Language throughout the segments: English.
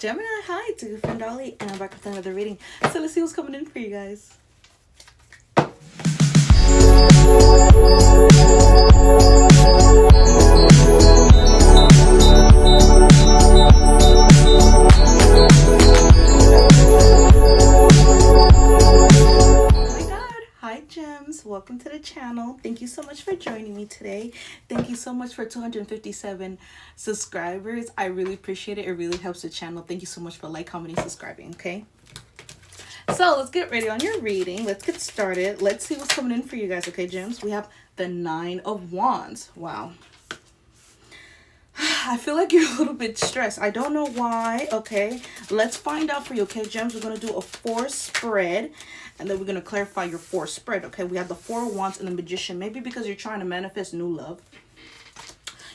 Gemini, hi, it's your friend Dolly, and I'm back with another reading. So let's see what's coming in for you guys. Welcome to the channel. Thank you so much for joining me today. Thank you so much for 257 subscribers. I really appreciate it. It really helps the channel. Thank you so much for commenting, subscribing, okay? So let's get ready on your reading. Let's get started. Let's see what's coming in for you guys, okay, gems? We have the 9 of Wands. Wow. I feel like you're a little bit stressed. I don't know why, okay? Let's find out for you, okay, gems? We're going to do a 4 spread, and then we're going to clarify your 4 spread, okay? We have the 4 of Wands and the Magician. Maybe because you're trying to manifest new love.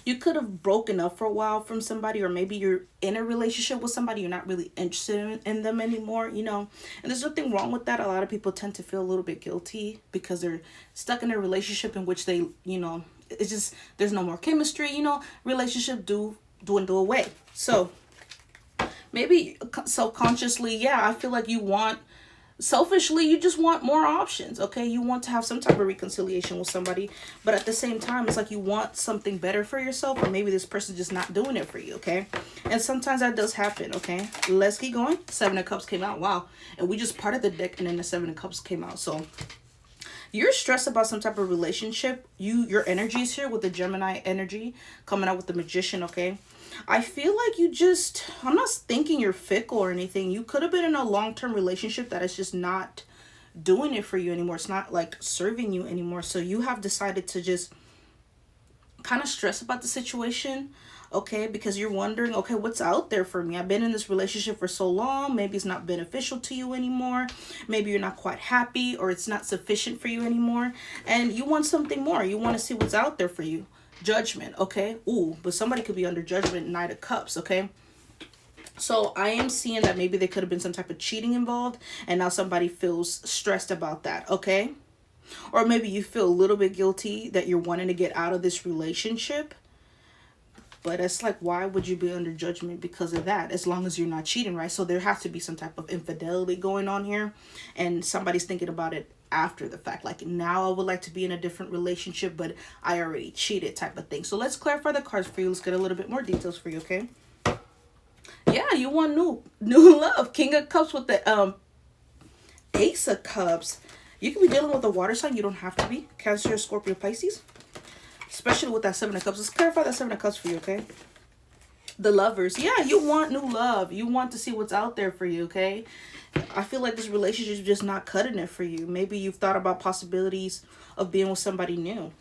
You could have broken up for a while from somebody, or maybe you're in a relationship with somebody. You're not really interested in them anymore, you know? And there's nothing wrong with that. A lot of people tend to feel a little bit guilty because they're stuck in a relationship in which they, you know, it's just, there's no more chemistry, you know, relationship dwindle away. So maybe subconsciously, yeah, I feel like you want, selfishly, you just want more options, okay? You want to have some type of reconciliation with somebody, but at the same time, it's like you want something better for yourself, or maybe this person's just not doing it for you, okay? And sometimes that does happen, okay? Let's keep going. 7 of Cups came out. Wow. And we just parted the deck, and then the 7 of Cups came out. So you're stressed about some type of relationship. Your energy is here with the Gemini energy coming out with the Magician, okay? I feel like you just, I'm not thinking you're fickle or anything. You could have been in a long-term relationship that is just not doing it for you anymore. It's not like serving you anymore. So you have decided to just kind of stress about the situation, okay? Because you're wondering, okay, what's out there for me? I've been in this relationship for so long. Maybe it's not beneficial to you anymore. Maybe you're not quite happy, or it's not sufficient for you anymore. And you want something more. You want to see what's out there for you. Judgment, okay? Ooh, but somebody could be under judgment, Knight of Cups, okay? So I am seeing that maybe there could have been some type of cheating involved, and now somebody feels stressed about that, okay? Or maybe you feel a little bit guilty that you're wanting to get out of this relationship. But it's like, why would you be under judgment because of that? As long as you're not cheating, right? So there has to be some type of infidelity going on here, and somebody's thinking about it after the fact. Like, now I would like to be in a different relationship, but I already cheated, type of thing. So let's clarify the cards for you. Let's get a little bit more details for you, okay? Yeah, you want new love. King of Cups with the Ace of Cups. You can be dealing with a water sign. You don't have to be. Cancer, Scorpio, Pisces. Especially with that 7 of Cups. Let's clarify that 7 of Cups for you, okay? The Lovers. Yeah, you want new love. You want to see what's out there for you, okay? I feel like this relationship is just not cutting it for you. Maybe you've thought about possibilities of being with somebody new,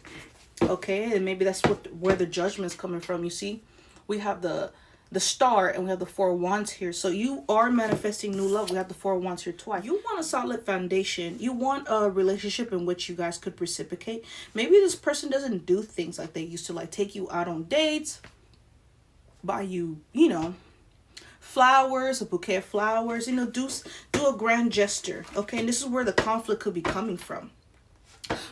okay? And maybe that's where the Judgment's coming from. You see, we have the Star, and we have the 4 of Wands here. So you are manifesting new love. We have the 4 of Wands here twice. You want a solid foundation. You want a relationship in which you guys could reciprocate. Maybe this person doesn't do things like they used to, like take you out on dates, buy you, you know, flowers, a bouquet of flowers, you know, do a grand gesture, okay? And this is where the conflict could be coming from.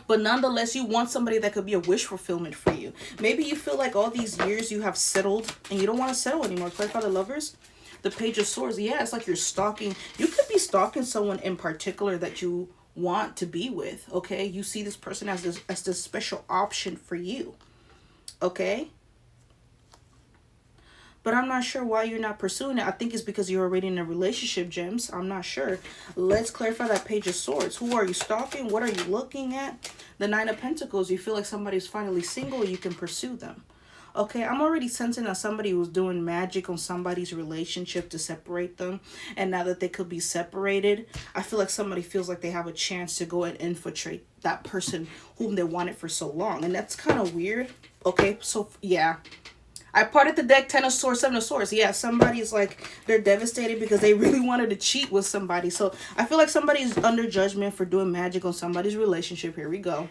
But nonetheless, you want somebody that could be a wish fulfillment for you. Maybe you feel like all these years you have settled and you don't want to settle anymore. Clarify the Lovers. The Page of Swords. Yeah, it's like you're stalking. You could be stalking someone in particular that you want to be with, okay? You see this person as this special option for you, okay? But I'm not sure why you're not pursuing it. I think it's because you're already in a relationship, gems. I'm not sure. Let's clarify that Page of Swords. Who are you stalking? What are you looking at? The 9 of Pentacles. You feel like somebody's finally single. You can pursue them. Okay, I'm already sensing that somebody was doing magic on somebody's relationship to separate them. And now that they could be separated, I feel like somebody feels like they have a chance to go and infiltrate that person whom they wanted for so long. And that's kind of weird. Okay, so yeah. I parted the deck, 10 of Swords, 7 of Swords. Yeah, somebody's like, they're devastated because they really wanted to cheat with somebody. So I feel like somebody's under judgment for doing magic on somebody's relationship. Here we go.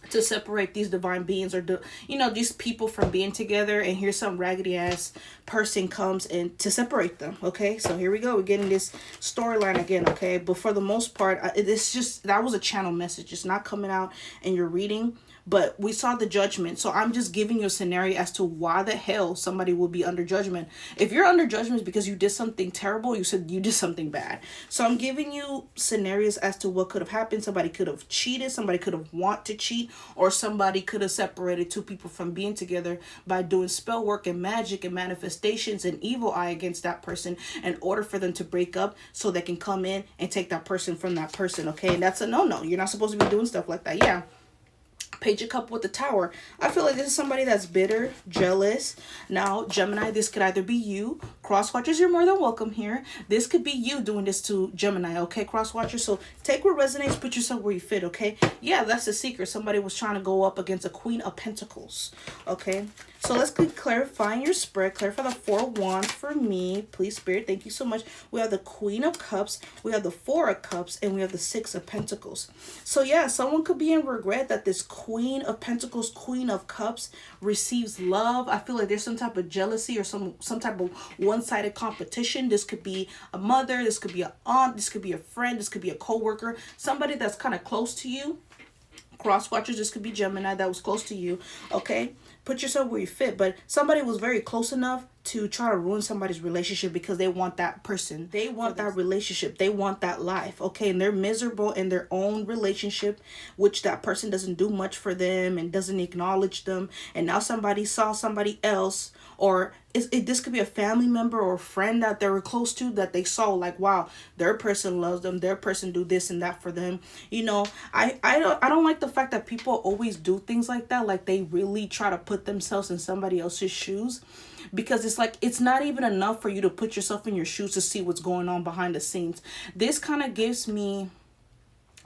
To separate these divine beings, or you know, these people from being together. And here's some raggedy ass person comes in to separate them. Okay, so here we go. We're getting this storyline again. Okay, but for the most part, it's just, that was a channel message. It's not coming out in your reading. but we saw the judgment. So I'm just giving you a scenario as to why the hell somebody will be under judgment. If you're under judgment, it's because you did something terrible. You said you did something bad. So I'm giving you scenarios as to what could have happened. Somebody could have cheated. Somebody could have want to cheat, or somebody could have separated two people from being together by doing spell work and magic and manifestations and evil eye against that person in order for them to break up so they can come in and take that person from that person. Okay, and that's a no-no. You're not supposed to be doing stuff like that. Yeah. Page of Cup with the Tower. I feel like this is somebody that's bitter, jealous. Now, Gemini, this could either be you. Cross-watchers, you're more than welcome here. This could be you doing this to Gemini, okay, cross-watchers? So take what resonates, put yourself where you fit, okay? Yeah, that's the secret. Somebody was trying to go up against a Queen of Pentacles, okay? So let's keep clarifying your spread. Clarify the 4 of Wands for me, please, Spirit. Thank you so much. We have the Queen of Cups, we have the 4 of Cups, and we have the 6 of Pentacles. So yeah, someone could be in regret that this Queen of Pentacles, Queen of Cups receives love. I feel like there's some type of jealousy or some type of one-sided competition. This could be a mother, this could be an aunt, this could be a friend, this could be a co-worker, somebody that's kind of close to you. Cross-watchers, this could be Gemini that was close to you, okay? Put yourself where you fit, but somebody was very close enough to try to ruin somebody's relationship because they want that person. They want that relationship. They want that life, okay? And they're miserable in their own relationship, which that person doesn't do much for them and doesn't acknowledge them. And now somebody saw somebody else, or this could be a family member or a friend that they were close to that they saw like, wow, their person loves them, their person do this and that for them. You know, I don't like the fact that people always do things like that, like they really try to put themselves in somebody else's shoes, because it's like it's not even enough for you to put yourself in your shoes to see what's going on behind the scenes. This kind of gives me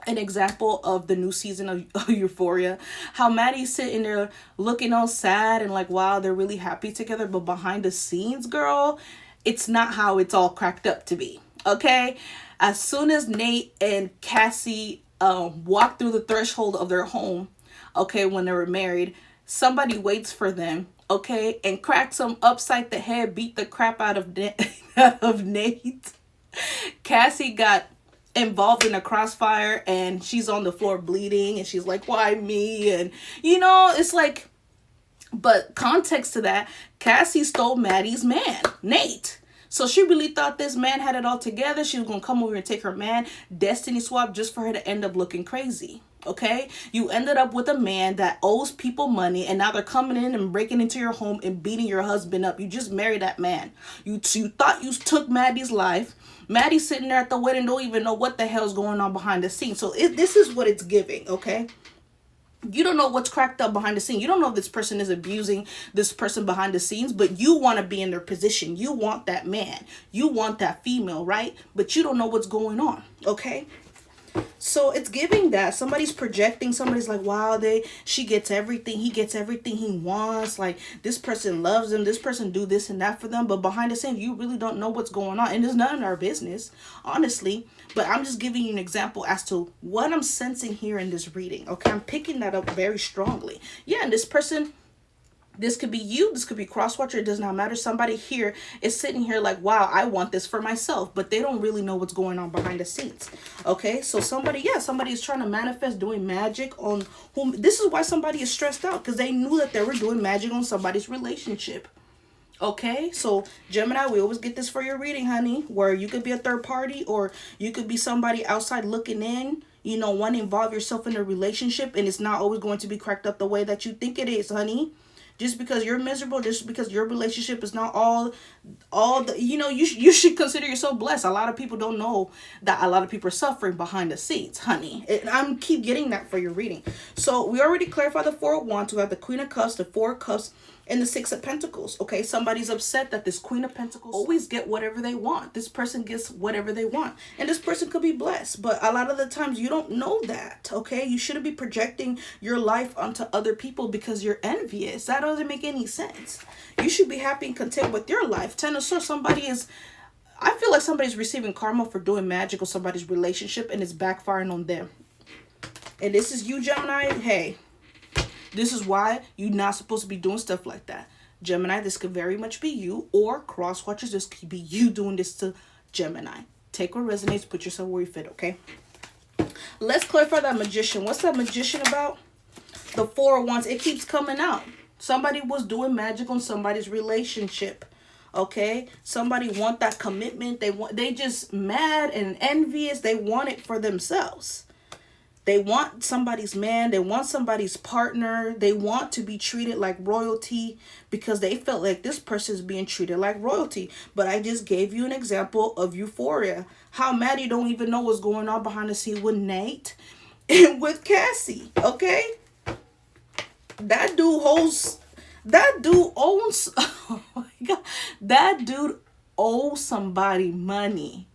an example of the new season of Euphoria, how Maddie's sitting there looking all sad and like, wow, they're really happy together, but behind the scenes, girl, it's not how it's all cracked up to be, okay? As soon as Nate and Cassie walked through the threshold of their home, okay, when they were married, somebody waits for them, okay, and cracks them upside the head, beat the crap out of of Nate. Cassie got involved in a crossfire and she's on the floor bleeding and she's like, why me? And you know, it's like, but context to that, Cassie stole Maddie's man, Nate. So she really thought this man had it all together. She was gonna come over and take her man, destiny swap, just for her to end up looking crazy. Okay, you ended up with a man that owes people money, and now they're coming in and breaking into your home and beating your husband up. You just married that man. You thought you took Maddie's life. Maddie's sitting there at the wedding, don't even know what the hell's going on behind the scenes. So this is what it's giving, okay? You don't know what's cracked up behind the scene. You don't know if this person is abusing this person behind the scenes, but you want to be in their position. You want that man. You want that female, right? But you don't know what's going on, okay? So it's giving that somebody's projecting, somebody's like, wow, she gets everything, he gets everything he wants, like this person loves him, this person do this and that for them, but behind the scenes you really don't know what's going on, and it's none of our business, honestly. But I'm just giving you an example as to what I'm sensing here in this reading, okay? I'm picking that up very strongly. Yeah, and this person, this could be you, this could be crosswatcher, it does not matter. Somebody here is sitting here like, wow, I want this for myself, but they don't really know what's going on behind the scenes, okay? So somebody is trying to manifest doing magic on whom. This is why somebody is stressed out, because they knew that they were doing magic on somebody's relationship, okay? So Gemini, we always get this for your reading, honey, where you could be a third party or you could be somebody outside looking in. You know, want to involve yourself in a relationship, and it's not always going to be cracked up the way that you think it is, honey. Just because you're miserable, just because your relationship is not all the, you know, you should consider yourself blessed. A lot of people don't know that a lot of people are suffering behind the scenes, honey. And I'm keep getting that for your reading. So we already clarified the 4 of Wands. We have the Queen of Cups, the 4 of Cups, and the 6 of Pentacles. Okay, somebody's upset that this Queen of Pentacles always get whatever they want. This person gets whatever they want, and this person could be blessed, but a lot of the times you don't know that, okay? You shouldn't be projecting your life onto other people because you're envious. That doesn't make any sense. You should be happy and content with your life. Ten of Swords, I feel like somebody's receiving karma for doing magic on somebody's relationship and it's backfiring on them. And this is you, Gemini. Hey, this is why you're not supposed to be doing stuff like that. Gemini, this could very much be you, or cross watchers, this could be you doing this to Gemini. Take what resonates, put yourself where you fit, okay? Let's clarify that Magician. What's that Magician about? The Four of Wands, it keeps coming out. Somebody was doing magic on somebody's relationship. Okay, somebody want that commitment. They just mad and envious. They want it for themselves. They want somebody's man. They want somebody's partner. They want to be treated like royalty because they felt like this person is being treated like royalty. But I just gave you an example of euphoria. How Maddie don't even know what's going on behind the scene with Nate and with Cassie. Okay, that dude owns. Oh my God, that dude owes somebody money.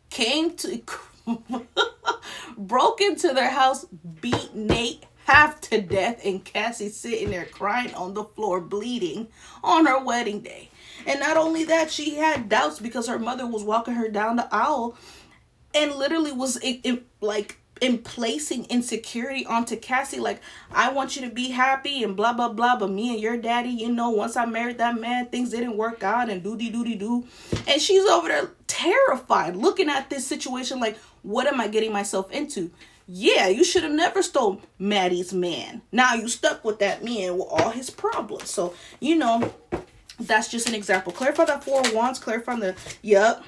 Broke into their house, beat Nate half to death, and Cassie sitting there crying on the floor, bleeding on her wedding day. And not only that, she had doubts because her mother was walking her down the aisle and literally was in placing insecurity onto Cassie, like, I want you to be happy and blah blah blah, but me and your daddy, you know, once I married that man, things didn't work out and do. And she's over there terrified, looking at this situation like, what am I getting myself into? Yeah, you should have never stole Maddie's man. Now you stuck with that man with all his problems. So, you know, that's just an example. Clarify that Four of Wands, clarify the, yep.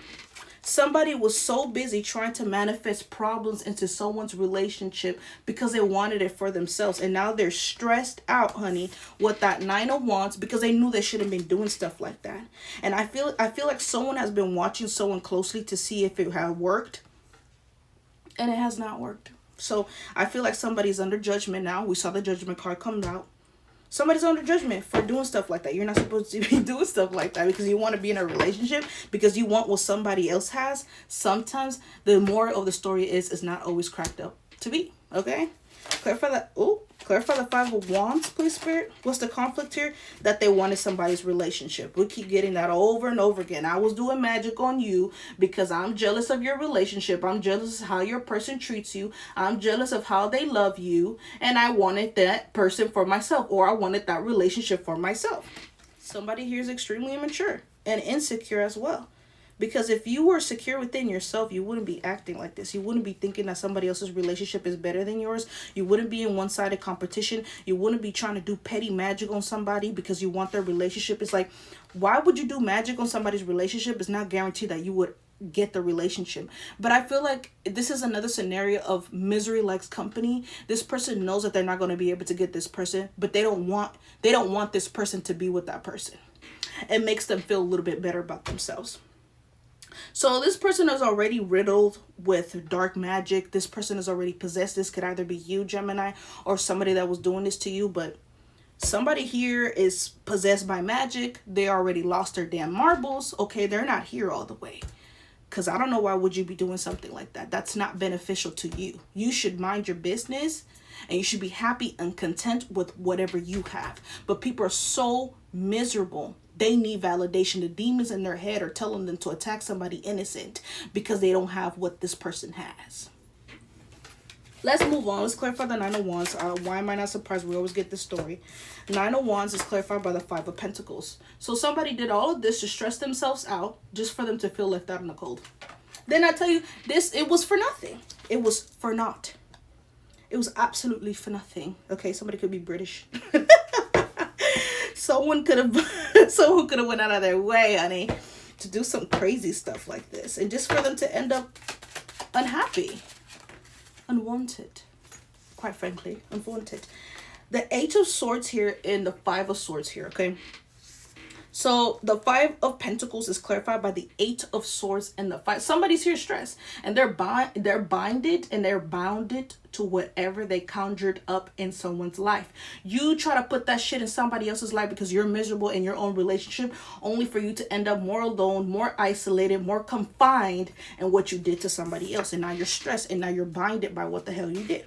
Somebody was so busy trying to manifest problems into someone's relationship because they wanted it for themselves. And now they're stressed out, honey, with that Nine of Wands because they knew they shouldn't have been doing stuff like that. And I feel like someone has been watching someone closely to see if it had worked. And it has not worked. So I feel like somebody's under judgment now. We saw the Judgment card come out. Somebody's under judgment for doing stuff like that. You're not supposed to be doing stuff like that because you want to be in a relationship, because you want what somebody else has. Sometimes the moral of the story is not always cracked up to be. Okay? Clarify that. Oh, clarify the Five of Wands, please, Spirit. What's the conflict here? That they wanted somebody's relationship. We keep getting that over and over again. I was doing magic on you because I'm jealous of your relationship. I'm jealous of how your person treats you. I'm jealous of how they love you. And I wanted that person for myself, or I wanted that relationship for myself. Somebody here is extremely immature and insecure as well. Because if you were secure within yourself, you wouldn't be acting like this. You wouldn't be thinking that somebody else's relationship is better than yours. You wouldn't be in one-sided competition. You wouldn't be trying to do petty magic on somebody because you want their relationship. It's like, why would you do magic on somebody's relationship? It's not guaranteed that you would get the relationship. But I feel like this is another scenario of misery likes company. This person knows that they're not going to be able to get this person, but they don't want this person to be with that person. It makes them feel a little bit better about themselves. So this person is already riddled with dark magic. This person is already possessed. This could either be you, Gemini, or somebody that was doing this to you. But somebody here is possessed by magic. They already lost their damn marbles. Okay, they're not here all the way. Because I don't know why would you be doing something like that. That's not beneficial to you. You should mind your business. And you should be happy and content with whatever you have. But people are so miserable. They need validation. The demons in their head are telling them to attack somebody innocent because they don't have what this person has. Let's move on. Let's clarify the Nine of Wands. Why am I not surprised? We always get this story. Nine of Wands is clarified by the Five of Pentacles. So somebody did all of this to stress themselves out just for them to feel left out in the cold. Then I tell you this, it was for nothing. It was for naught. It was absolutely for nothing. Okay, somebody could be British. Someone could have went out of their way, honey, to do some crazy stuff like this. And just for them to end up unhappy. Unwanted. Quite frankly, unwanted. The Eight of Swords here and the Five of Swords here, okay? So the Five of Pentacles is clarified by the Eight of Swords and the Five. Somebody's here stressed, and they're binded and they're bounded to whatever they conjured up in someone's life. You try to put that shit in somebody else's life because you're miserable in your own relationship, only for you to end up more alone, more isolated, more confined in what you did to somebody else. And now you're stressed, and now you're binded by what the hell you did.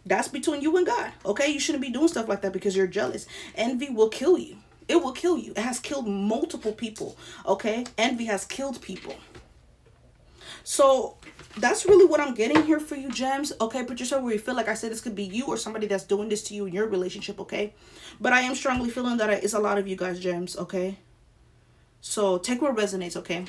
That's between you and God, okay? You shouldn't be doing stuff like that because you're jealous. Envy will kill you. It will kill you. It has killed multiple people, okay? Envy has killed people. So that's really what I'm getting here for you, gems. Okay, put yourself where you feel like I said this could be you or somebody that's doing this to you in your relationship, okay? But I am strongly feeling that it's a lot of you guys, gems, okay? So take what resonates, okay?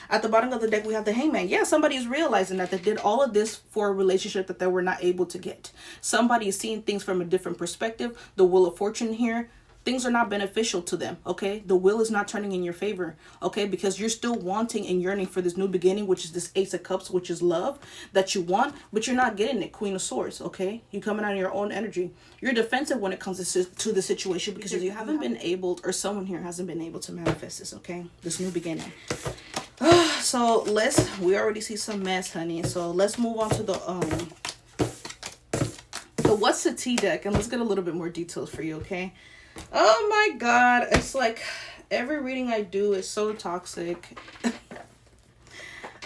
At the bottom of the deck, we have the Hangman. Yeah, somebody is realizing that they did all of this for a relationship that they were not able to get. Somebody is seeing things from a different perspective. The Wheel of Fortune here. Things are not beneficial to them, okay? The wheel is not turning in your favor, okay? Because you're still wanting and yearning for this new beginning, which is this Ace of Cups, which is love that you want, but you're not getting it, Queen of Swords, okay? You're coming out of your own energy. You're defensive when it comes to the situation because you haven't been able, or someone here hasn't been able to manifest this, okay? This new beginning. So we already see some mess, honey. So let's move on to the What's the Tea deck, and let's get a little bit more details for you, okay? Oh my God, it's like every reading I do is so toxic.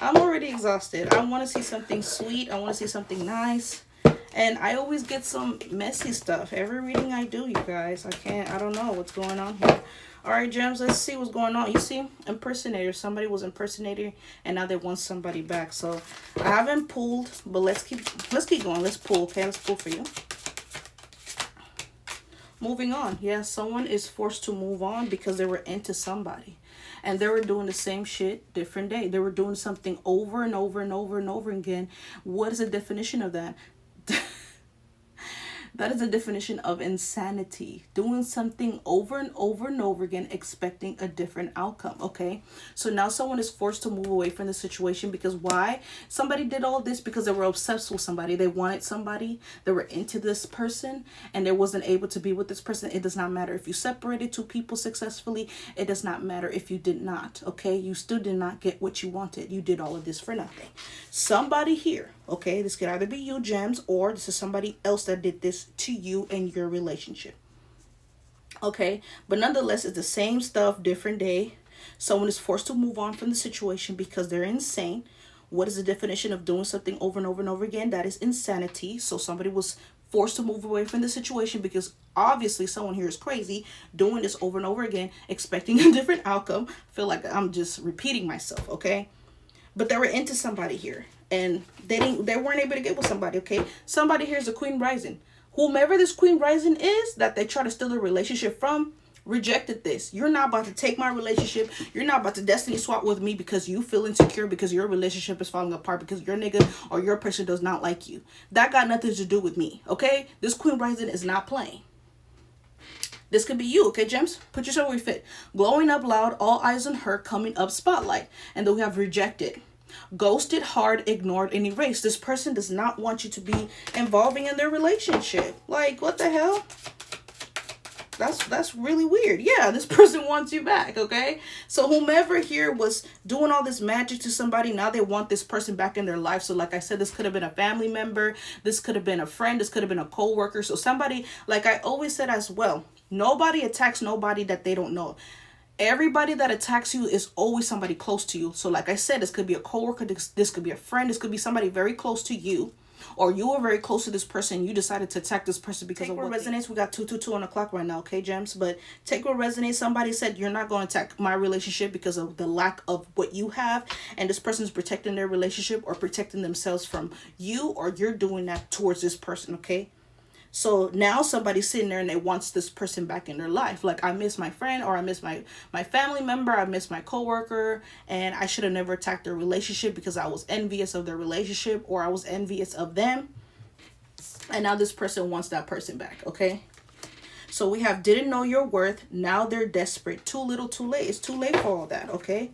I'm already exhausted. I want to see something sweet. I want to see something nice. And I always get some messy stuff. Every reading I do, you guys. I don't know what's going on here. All right, gems, let's see what's going on. You see, impersonator. Somebody was impersonating, and now they want somebody back. So I haven't pulled, but let's keep going. Let's pull, okay? Let's pull for you. Moving on. Yeah, someone is forced to move on because they were into somebody. And they were doing the same shit, different day. They were doing something over and over and over and over again. What is the definition of that? That is the definition of insanity. Doing something over and over and over again, expecting a different outcome, okay? So now someone is forced to move away from the situation because why? Somebody did all this because they were obsessed with somebody. They wanted somebody. They were into this person and they wasn't able to be with this person. It does not matter if you separated two people successfully. It does not matter if you did not, okay? You still did not get what you wanted. You did all of this for nothing. Somebody here, okay? This could either be you, gems, or this is somebody else that did this to you and your relationship, okay? But nonetheless, it's the same stuff, different day. Someone is forced to move on from the situation because they're insane. What is the definition of doing something over and over and over again? That is insanity. So somebody was forced to move away from the situation because obviously someone here is crazy, doing this over and over again, expecting a different outcome. I feel like I'm just repeating myself, okay? But they were into somebody here and they weren't able to get with somebody, okay? Somebody here is a Queen Rising. Whomever this Queen Rising is that they try to steal a relationship from, rejected this. You're not about to take my relationship. You're not about to destiny swap with me because you feel insecure because your relationship is falling apart because your nigga or your person does not like you. That got nothing to do with me, okay? This Queen Rising is not playing. This could be you, okay, gems? Put yourself where you fit. Glowing up loud, all eyes on her, coming up spotlight. And then we have rejected. Ghosted, hard, ignored, and erased. This person does not want you to be involving in their relationship. Like, what the hell? That's really weird. Yeah, this person wants you back, okay? So whomever here was doing all this magic to somebody, now they want this person back in their life. So like I said, this could have been a family member. This could have been a friend. This could have been a co-worker. So somebody, like I always said as well, nobody attacks nobody that they don't know. Everybody that attacks you is always somebody close to you. So like I said, this could be a coworker, this could be a friend, this could be somebody very close to you, or you were very close to this person. You decided to attack this person because of what resonates. We got 222 on the clock right now, okay, gems? But take what resonates. Somebody said you're not going to attack my relationship because of the lack of what you have, and this person is protecting their relationship or protecting themselves from you, or you're doing that towards this person, okay? So now somebody's sitting there and they wants this person back in their life. Like, I miss my friend, or I miss my family member, I miss my coworker, and I should have never attacked their relationship because I was envious of their relationship, or I was envious of them. And now this person wants that person back, okay? So we have didn't know your worth. Now they're desperate. Too little, too late. It's too late for all that, okay?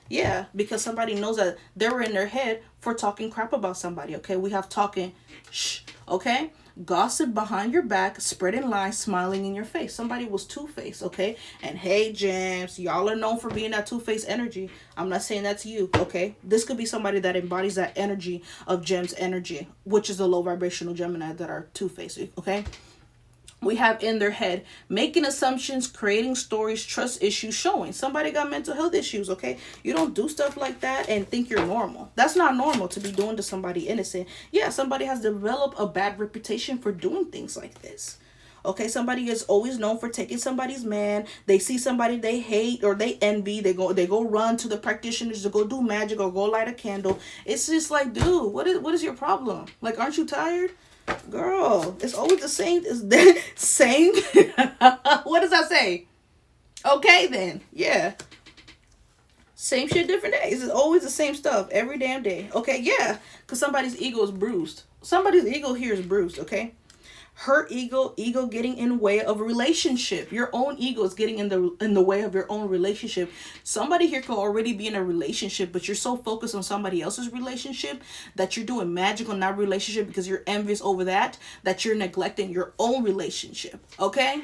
Yeah, because somebody knows that they were in their head for talking crap about somebody, okay? We have talking shh, okay? Gossip behind your back, spreading lies, smiling in your face. Somebody was two-faced, okay? And hey, gems, y'all are known for being that two-faced energy. I'm not saying that to you, okay? This could be somebody that embodies that energy of gems energy, which is the low vibrational Gemini that are two-faced, okay? We have in their head, making assumptions, creating stories, trust issues showing. Somebody got mental health issues, okay? You don't do stuff like that and think you're normal. That's not normal to be doing to somebody innocent. Yeah, somebody has developed a bad reputation for doing things like this. Okay, somebody is always known for taking somebody's man. They see somebody they hate or they envy. They go run to the practitioners to go do magic or go light a candle. It's just like, dude, what is your problem? Like, aren't you tired? Girl, it's always the same. It's the same. What does that say? Okay, then. Yeah. Same shit, different days. It's always the same stuff every damn day. Okay, yeah, because somebody's ego is bruised. Somebody's ego here is bruised, okay? Her ego getting in the way of a relationship. Your own ego is getting in the way of your own relationship. Somebody here could already be in a relationship, but you're so focused on somebody else's relationship that you're doing magic on that relationship because you're envious over that you're neglecting your own relationship. Okay?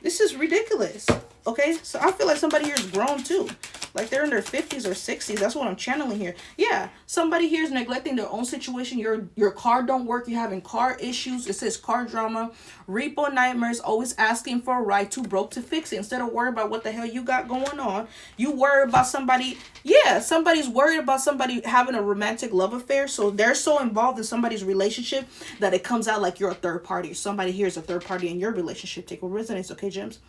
This is ridiculous. Okay? So I feel like somebody here is grown too. Like they're in their 50s or 60s. That's what I'm channeling here. Yeah, somebody here is neglecting their own situation. Your car don't work. You're having car issues. It says car drama. Repo nightmares. Always asking for a ride. Too broke to fix it. Instead of worrying about what the hell you got going on, you worry about somebody. Yeah, somebody's worried about somebody having a romantic love affair. So they're so involved in somebody's relationship that it comes out like you're a third party. Somebody here is a third party in your relationship. Take what resonates. Okay, gems?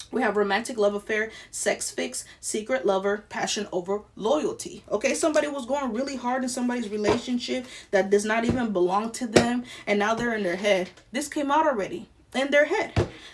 We have romantic love affair, sex fix, secret lover, passion over loyalty. Okay, somebody was going really hard in somebody's relationship that does not even belong to them. And now they're in their head. This came out already. In their head.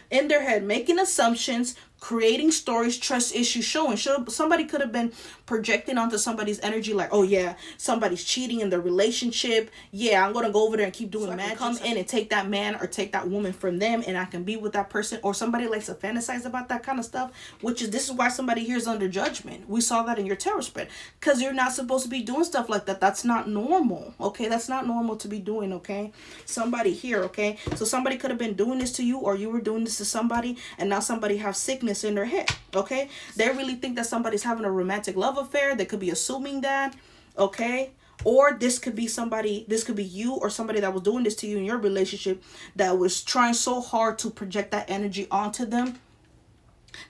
In their head. Making assumptions, creating stories, trust issues showing. Somebody could have been projecting onto somebody's energy like, oh yeah, somebody's cheating in their relationship. Yeah, I'm going to go over there and keep doing magic. Come in and take that man or take that woman from them and I can be with that person. Or somebody likes to fantasize about that kind of stuff, this is why somebody here is under judgment. We saw that in your tarot spread. Because you're not supposed to be doing stuff like that. That's not normal. Okay, that's not normal to be doing, okay? Somebody here, okay? So somebody could have been doing this to you or you were doing this to somebody and now somebody have sickness in their head. Okay, they really think that somebody's having a romantic love affair. They could be assuming that. Okay, or this could be you or somebody that was doing this to you in your relationship that was trying so hard to project that energy onto them,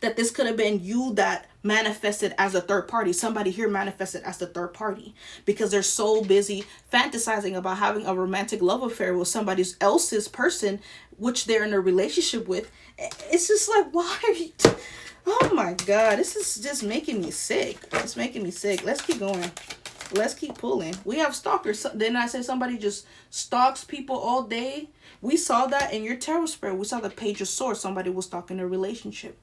that this could have been you that manifested as a third party. Somebody here manifested as the third party because they're so busy fantasizing about having a romantic love affair with somebody else's person, which they're in a relationship with. It's just like, why are you... Oh my God, this is just making me sick. It's making me sick. Let's keep going. Let's keep pulling. We have stalkers. Didn't I say somebody just stalks people all day? We saw that in your tarot spread. We saw the Page of Swords. Somebody was stalking a relationship.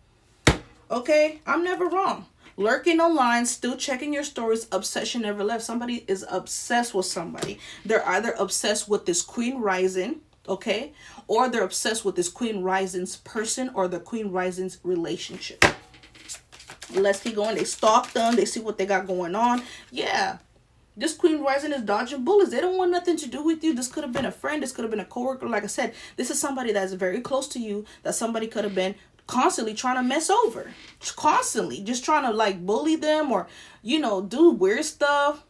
Okay, I'm never wrong. Lurking online, still checking your stories, obsession never left. Somebody is obsessed with somebody. They're either obsessed with this Queen Rising, okay, or they're obsessed with this Queen Rising's person or the Queen Rising's relationship. Let's keep going. They stalk them. They see what they got going on. Yeah. This Queen Rising is dodging bullets. They don't want nothing to do with you. This could have been a friend. This could have been a coworker. Like I said, this is somebody that's very close to you that somebody could have been constantly trying to mess over. Constantly. Just trying to like bully them or, do weird stuff.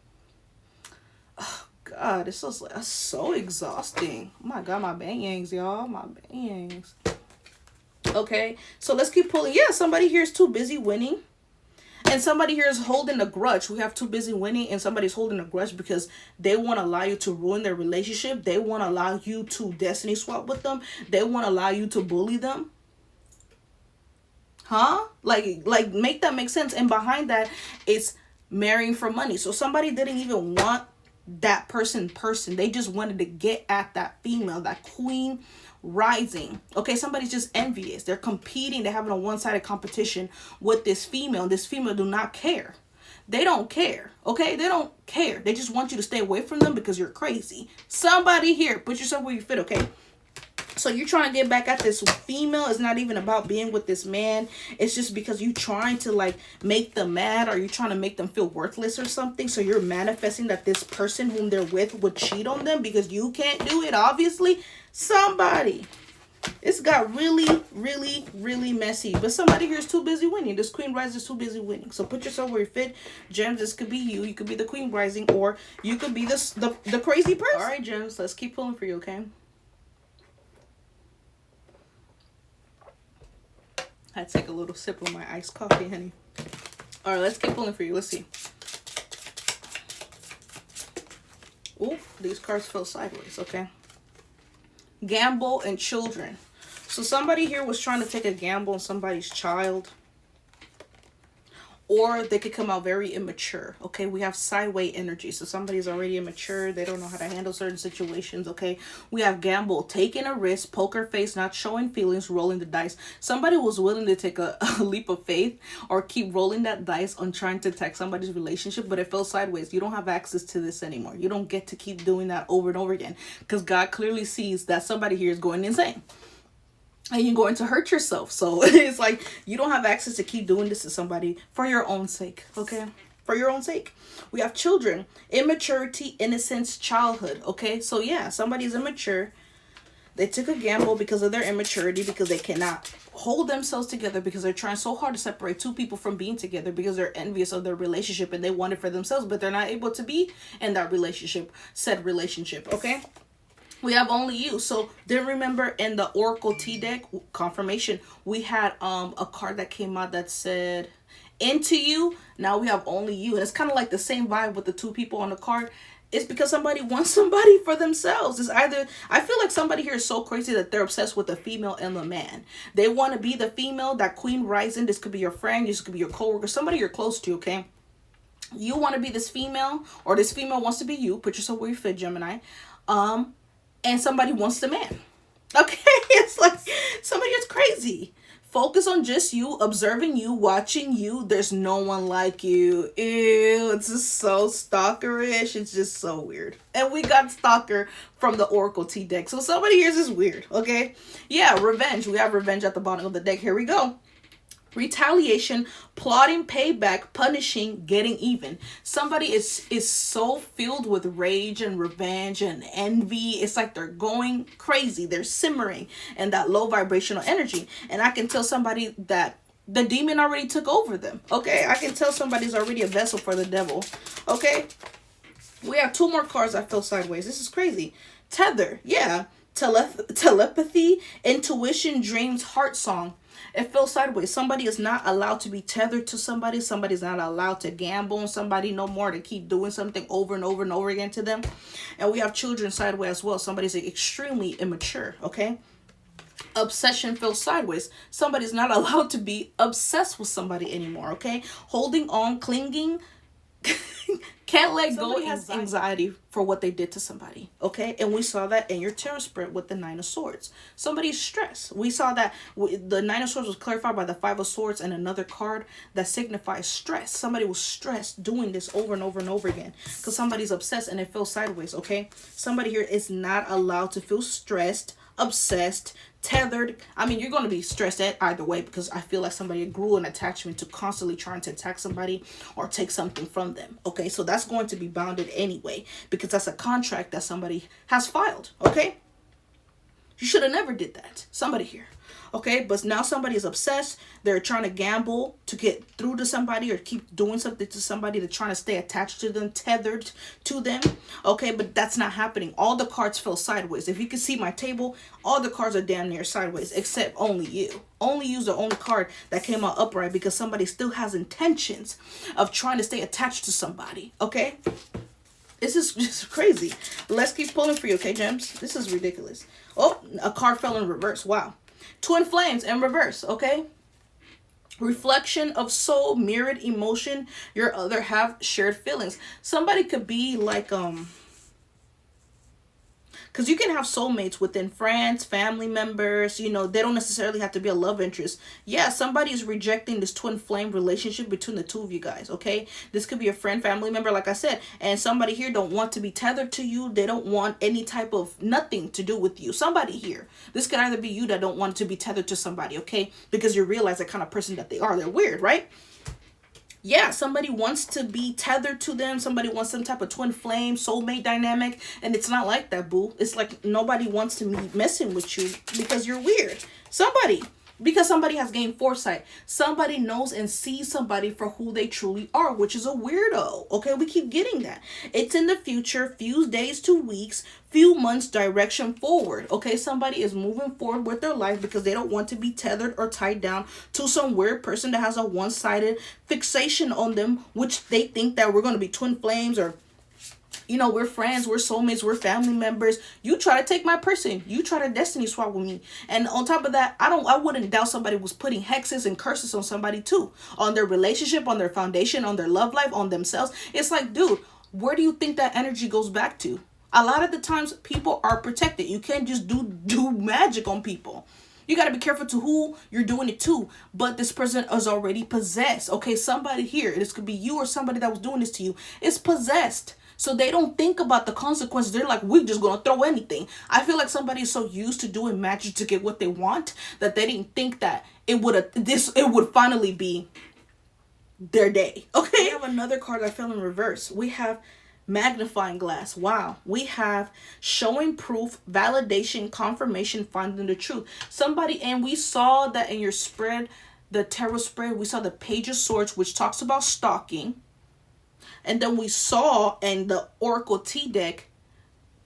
Oh, God, this is so exhausting. Oh my God, my bangs, y'all. My bangs. Okay, so let's keep pulling. Yeah, somebody here is too busy winning. And somebody here is holding a grudge. We have too busy winning and somebody's holding a grudge because they want to allow you to ruin their relationship. They want to allow you to destiny swap with them. They want to allow you to bully them. Huh? Like make that make sense. And behind that, it's marrying for money. So somebody didn't even want that person. They just wanted to get at that female, that Queen Rising. Okay, somebody's just envious. They're competing. They're having a one-sided competition with this female. This female do not care. They don't care. Okay, they don't care. They just want you to stay away from them because you're crazy. Somebody here, put yourself where you fit. Okay, so you're trying to get back at this female. It's not even about being with this man. It's just because you're trying to like make them mad or you're trying to make them feel worthless or something. So you're manifesting that this person whom they're with would cheat on them because you can't do it, obviously. Somebody. It's got really, really, really messy. But somebody here is too busy winning. This Queen Rising is too busy winning. So put yourself where you fit. Gems, this could be you. You could be the Queen Rising or you could be the crazy person. All right, Gems, let's keep pulling for you, okay? I take a little sip of my iced coffee, honey. All right, let's keep pulling for you. Let's see. Ooh, these cards fell sideways, okay? Gamble and children. So somebody here was trying to take a gamble on somebody's child. or they could come out very immature. Okay, we have sideways energy, so somebody's already immature, they don't know how to handle certain situations. Okay, we have gamble, taking a risk, poker face, not showing feelings, rolling the dice. Somebody was willing to take a leap of faith or keep rolling that dice on trying to attack somebody's relationship, but it fell sideways. You don't have access to this anymore. You don't get to keep doing that over and over again, because God clearly sees that somebody here is going insane and you're going to hurt yourself. So it's like you don't have access to keep doing this to somebody for your own sake. Okay, for your own sake. We have children, immaturity, innocence, childhood. Okay, so yeah, somebody's immature. They took a gamble because of their immaturity, because they cannot hold themselves together, because they're trying so hard to separate two people from being together, because they're envious of their relationship and they want it for themselves, but they're not able to be in that relationship, said relationship. Okay, we have only you. So then remember, in the Oracle T deck confirmation, we had a card that came out that said into you. Now we have only you, and it's kind of like the same vibe with the two people on the card. It's because somebody wants somebody for themselves. It's either, I feel like somebody here is so crazy that they're obsessed with the female and the man. They want to be the female, that queen rising. This could be your friend, this could be your coworker, somebody you're close to. Okay, you want to be this female, or this female wants to be you. Put yourself where you fit, Gemini. And somebody wants the man. Okay, it's like somebody is crazy. Focus on just you, observing you, watching you. There's no one like you. Ew, it's just so stalkerish. It's just so weird. And we got stalker from the Oracle T deck. So somebody here is just weird, okay? Yeah, revenge. We have revenge at the bottom of the deck. Here we go. Retaliation, plotting, payback, punishing, getting even. Somebody is so filled with rage and revenge and envy. It's like they're going crazy. They're simmering in that low vibrational energy. And I can tell somebody that the demon already took over them. Okay, I can tell somebody's already a vessel for the devil. Okay, we have two more cards that fell sideways. This is crazy. Tether, yeah. Telepathy, intuition, dreams, heart song. It fell sideways. Somebody is not allowed to be tethered to somebody. Somebody's not allowed to gamble on somebody no more, to keep doing something over and over and over again to them. And we have children sideways as well. Somebody's extremely immature, okay? Obsession fell sideways. Somebody's not allowed to be obsessed with somebody anymore, okay? Holding on, clinging, can't let go. Somebody has anxiety for what they did to somebody, okay? And we saw that in your tarot spread with the Nine of Swords. Somebody's stressed. We saw that the Nine of Swords was clarified by the Five of Swords and another card that signifies stress. Somebody was stressed doing this over and over and over again because somebody's obsessed and it fell sideways, okay? Somebody here is not allowed to feel stressed, obsessed, tethered. I mean, you're going to be stressed at either way, because I feel like somebody grew an attachment to constantly trying to attack somebody or take something from them. Okay, so that's going to be bounded anyway, because that's a contract that somebody has filed. Okay, you should have never did that. Somebody here. Okay, but now somebody is obsessed. They're trying to gamble to get through to somebody or keep doing something to somebody. They're trying to stay attached to them, tethered to them. Okay, but that's not happening. All the cards fell sideways. If you can see my table, all the cards are damn near sideways except only you. Only you is the only card that came out upright, because somebody still has intentions of trying to stay attached to somebody. Okay, this is just crazy. Let's keep pulling for you, okay, gems? This is ridiculous. Oh, a card fell in reverse. Wow. Twin flames in reverse, okay? Reflection of soul, mirrored emotion, your other half, shared feelings. Somebody could be like, because you can have soulmates within friends, family members, you know, they don't necessarily have to be a love interest. Yeah, somebody is rejecting this twin flame relationship between the two of you guys, okay? This could be a friend, family member, like I said, and somebody here don't want to be tethered to you. They don't want any type of nothing to do with you. Somebody here, this could either be you that don't want to be tethered to somebody, okay? Because you realize the kind of person that they are. They're weird, right? Yeah, somebody wants to be tethered to them. Somebody wants some type of twin flame, soulmate dynamic. And it's not like that, boo. It's like nobody wants to be messing with you because you're weird. Somebody. Because somebody has gained foresight. Somebody knows and sees somebody for who they truly are, which is a weirdo. Okay, we keep getting that. It's in the future, few days to weeks, few months, direction forward. Okay, somebody is moving forward with their life because they don't want to be tethered or tied down to some weird person that has a one-sided fixation on them, which they think that we're going to be twin flames, or You know, we're friends, we're soulmates, we're family members. You try to take my person. You try to destiny swap with me. And on top of that, I wouldn't doubt somebody was putting hexes and curses on somebody too. On their relationship, on their foundation, on their love life, on themselves. It's like, dude, where do you think that energy goes back to? A lot of the times people are protected. You can't just do magic on people. You got to be careful to who you're doing it to. But this person is already possessed. Okay, somebody here, this could be you or somebody that was doing this to you, is possessed. So they don't think about the consequences. They're like, we're just going to throw anything. I feel like somebody is so used to doing magic to get what they want that they didn't think that it would finally be their day. Okay. We have another card that fell in reverse. We have magnifying glass. Wow. We have showing proof, validation, confirmation, finding the truth. Somebody, and we saw that in your spread, the tarot spread, we saw the Page of Swords, which talks about stalking. And then we saw in the Oracle T deck,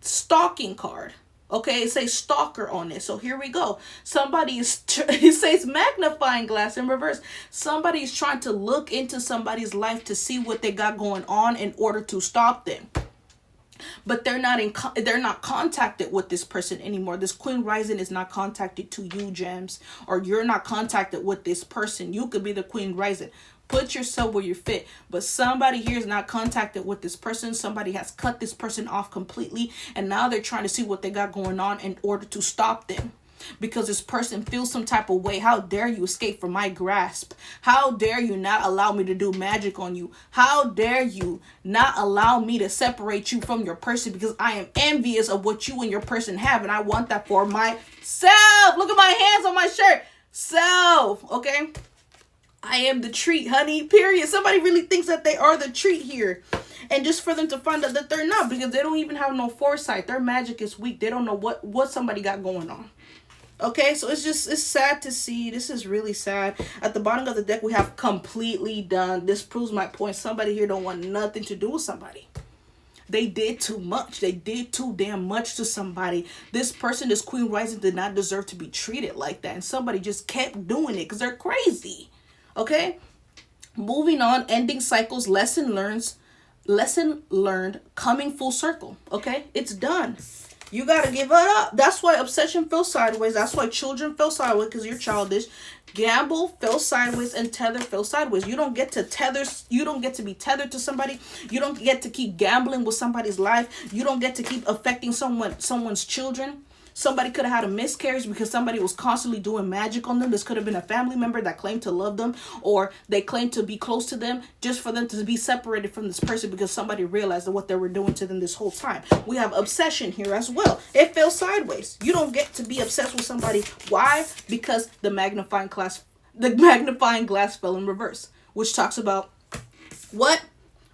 stalking card. Okay, it says stalker on it. So here we go. Somebody is, it says magnifying glass in reverse. Somebody is trying to look into somebody's life to see what they got going on in order to stop them. But they're not contacted with this person anymore. This Queen Rising is not contacted to you, Gems. Or you're not contacted with this person. You could be the Queen Rising. Put yourself where you fit. But somebody here is not contacted with this person. Somebody has cut this person off completely. And now they're trying to see what they got going on in order to stop them. Because this person feels some type of way. How dare you escape from my grasp? How dare you not allow me to do magic on you? How dare you not allow me to separate you from your person? Because I am envious of what you and your person have. And I want that for myself. Look at my hands on my shirt. Self. Okay. I am the treat, honey, period. Somebody really thinks that they are the treat here. And just for them to find out that they're not, because they don't even have no foresight. Their magic is weak. They don't know what somebody got going on. Okay, so it's sad to see. This is really sad. At the bottom of the deck, we have completely done. This proves my point. Somebody here don't want nothing to do with somebody. They did too much. They did too damn much to somebody. This person, this Queen Rising, did not deserve to be treated like that. And somebody just kept doing it because they're crazy. Okay, moving on, ending cycles, lesson learned, coming full circle. Okay, it's done. You got to give it up. That's why obsession fell sideways. That's why children fell sideways, because you're childish. Gamble fell sideways, and tether fell sideways. You don't get to tether. You don't get to be tethered to somebody. You don't get to keep gambling with somebody's life. You don't get to keep affecting someone's children. Somebody could have had a miscarriage because somebody was constantly doing magic on them. This could have been a family member that claimed to love them, or they claimed to be close to them, just for them to be separated from this person because somebody realized that what they were doing to them this whole time. We have obsession here as well. It fell sideways. You don't get to be obsessed with somebody. Why? Because the magnifying glass fell in reverse, which talks about what?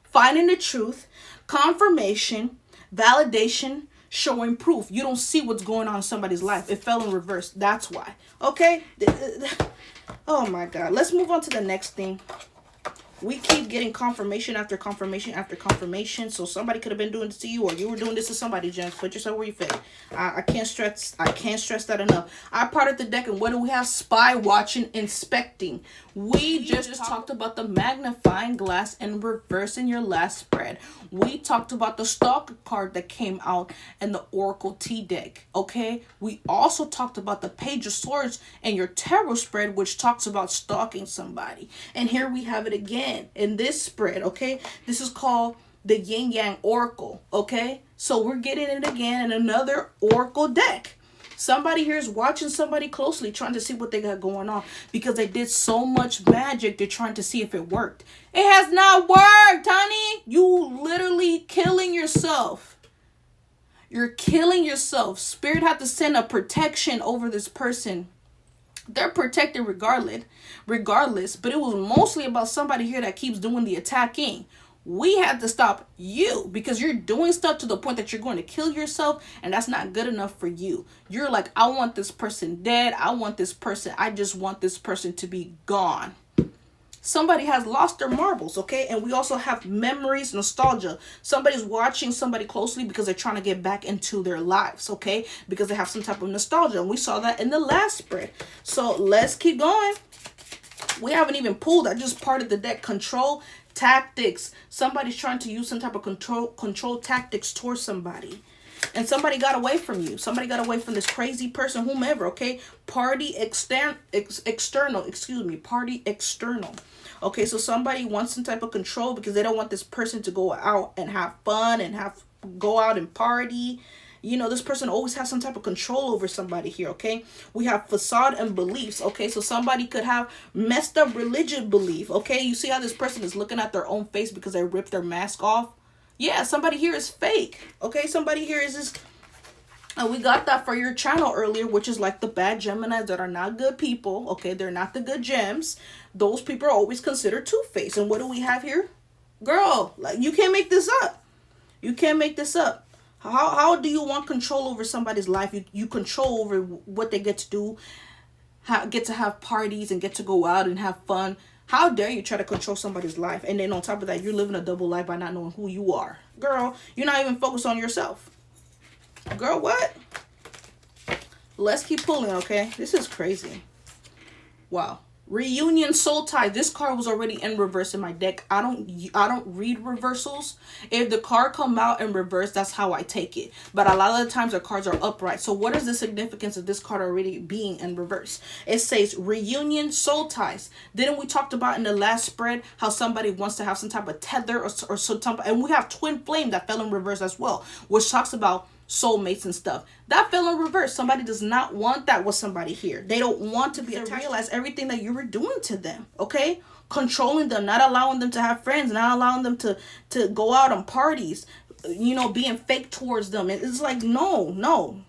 Finding the truth, confirmation, validation, showing proof. You don't see what's going on in somebody's life. It fell in reverse. That's why. Okay? Oh my God. Let's move on to the next thing. We keep getting confirmation after confirmation after confirmation. So somebody could have been doing this to you, or you were doing this to somebody, Jen. Put yourself where you fit. I can't stress that enough. I parted the deck, and what do we have? Spy, watching, inspecting. We just talked about the magnifying glass in reverse in your last spread. We talked about the stalker card that came out in the Oracle T deck. Okay? We also talked about the Page of Swords in your tarot spread, which talks about stalking somebody. And here we have it again in this spread. Okay? This is called the Yin Yang Oracle. Okay? So we're getting it again in another Oracle deck. Somebody here is watching somebody closely, trying to see what they got going on, because they did so much magic. They're trying to see if it worked. It has not worked, honey. You literally killing yourself. You're killing yourself. Spirit had to send a protection over this person. They're protected regardless, but it was mostly about somebody here that keeps doing the attacking. We had to stop you because you're doing stuff to the point that you're going to kill yourself, and that's not good enough for you. You're like, I want this person dead. I just want this person to be gone. Somebody has lost their marbles, okay? And we also have memories, nostalgia. Somebody's watching somebody closely because they're trying to get back into their lives, okay? Because they have some type of nostalgia. And we saw that in the last spread. So let's keep going. We haven't even pulled. I just parted the deck. Control, Tactics. Somebody's trying to use some type of control tactics towards somebody. And somebody got away from you. Somebody got away from this crazy person, whomever, okay? Party external. Party external. Okay, so somebody wants some type of control because they don't want this person to go out and have fun and go out and party. You know, this person always has some type of control over somebody here, okay? We have facade and beliefs, okay? So somebody could have messed up religion belief, okay? You see how this person is looking at their own face because they ripped their mask off? Yeah, somebody here is fake, okay? Somebody here is just... And we got that for your channel earlier, which is like the bad Geminis that are not good people, okay? They're not the good gems. Those people are always considered two-faced. And what do we have here? Girl, like, you can't make this up. You can't make this up. How do you want control over somebody's life? You control over what they get to do, get to have parties and get to go out and have fun. How dare you try to control somebody's life? And then on top of that, you're living a double life by not knowing who you are. Girl, you're not even focused on yourself. Girl, what? Let's keep pulling, okay? This is crazy. Wow. Reunion soul tie. This card was already in reverse in my deck. I don't read reversals. If the card come out in reverse, that's how I take it. But a lot of the times the cards are upright. So what is the significance of this card already being in reverse? It says reunion soul ties. Didn't we talked about in the last spread how somebody wants to have some type of tether or some type of, and we have twin flame that fell in reverse as well, which talks about soulmates and stuff. That fell in reverse. Somebody does not want that with somebody here. They don't want to be attached. Realize everything that you were doing to them, okay? Controlling them, not allowing them to have friends, not allowing them to go out on parties, you know, being fake towards them. It's like, no.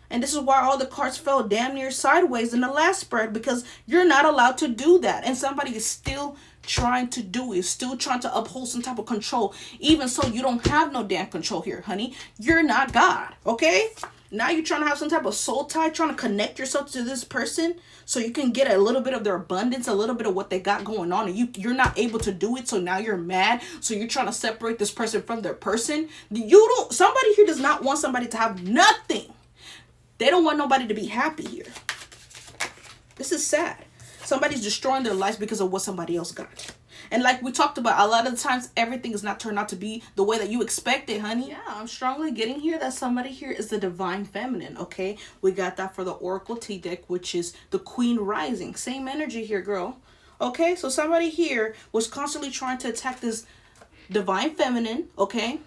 And this is why all the cards fell damn near sideways in the last spread, because you're not allowed to do that. And somebody is still trying to do it, still trying to uphold some type of control. Even so, you don't have no damn control here, honey. You're not God, okay? Now you're trying to have some type of soul tie, trying to connect yourself to this person so you can get a little bit of their abundance, a little bit of what they got going on, and you're not able to do it, so now you're mad, so you're trying to separate this person from their person. Somebody here does not want somebody to have nothing. They don't want nobody to be happy here. This is sad. Somebody's destroying their lives because of what somebody else got. And like we talked about, a lot of the times, everything is not turned out to be the way that you expected, honey. Yeah, I'm strongly getting here that somebody here is the divine feminine, okay? We got that for the Oracle T deck, which is the Queen Rising. Same energy here, girl. Okay, so somebody here was constantly trying to attack this divine feminine, okay?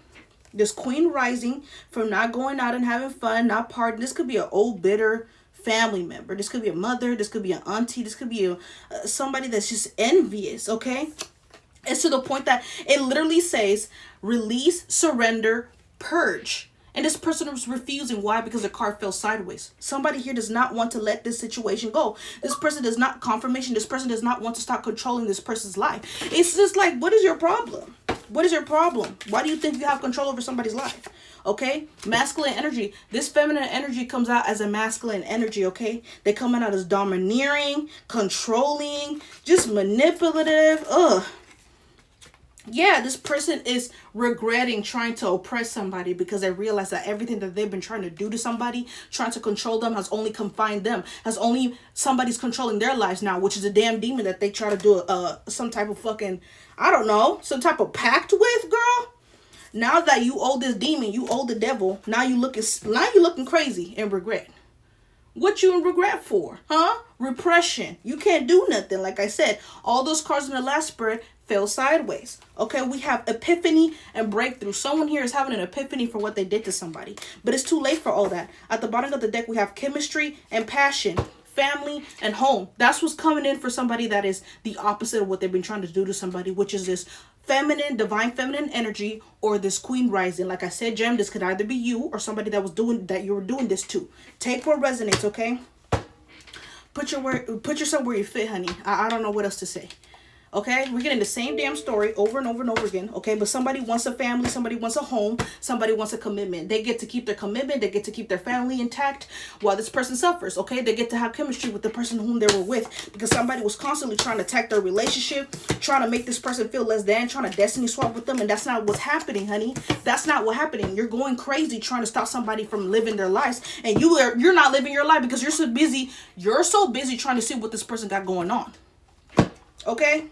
This Queen Rising from not going out and having fun, not partying. This could be an old, bitter family member. This could be a mother. This could be an auntie. This could be somebody that's just envious, okay? It's to the point that it literally says release, surrender, purge. And this person was refusing. Why? Because the card fell sideways. Somebody here does not want to let this situation go. This person does not, confirmation, this person does not want to stop controlling this person's life. It's just like, what is your problem? What is your problem? Why do you think you have control over somebody's life? Okay? Masculine energy. This feminine energy comes out as a masculine energy, okay? They come out as domineering, controlling, just manipulative. Ugh. Yeah, this person is regretting trying to oppress somebody because they realize that everything that they've been trying to do to somebody, trying to control them, has only confined them. Has only somebody's controlling their lives now, which is a damn demon that they try to do some type of fucking, I don't know, some type of pact with, girl. Now that you owe this demon, you owe the devil. Now you looking crazy and regret. What you in regret for? Huh? Repression. You can't do nothing. Like I said, all those cards in the last spread fell sideways. Okay, we have epiphany and breakthrough. Someone here is having an epiphany for what they did to somebody. But it's too late for all that. At the bottom of the deck, we have chemistry and passion, family and home. That's what's coming in for somebody that is the opposite of what they've been trying to do to somebody, which is this feminine, divine feminine energy, or this Queen Rising. Like I said, Gem, this could either be you or somebody that you were doing this to. Take what resonates, okay? Put yourself where you fit, honey. I don't know what else to say. Okay, we're getting the same damn story over and over and over again. Okay, but somebody wants a family, somebody wants a home, somebody wants a commitment. They get to keep their commitment, they get to keep their family intact while this person suffers. Okay, they get to have chemistry with the person whom they were with, because somebody was constantly trying to attack their relationship, trying to make this person feel less than, trying to destiny swap with them, and that's not what's happening, honey. That's not what's happening. You're going crazy trying to stop somebody from living their lives, and you're not living your life because you're so busy. You're so busy trying to see what this person got going on. Okay.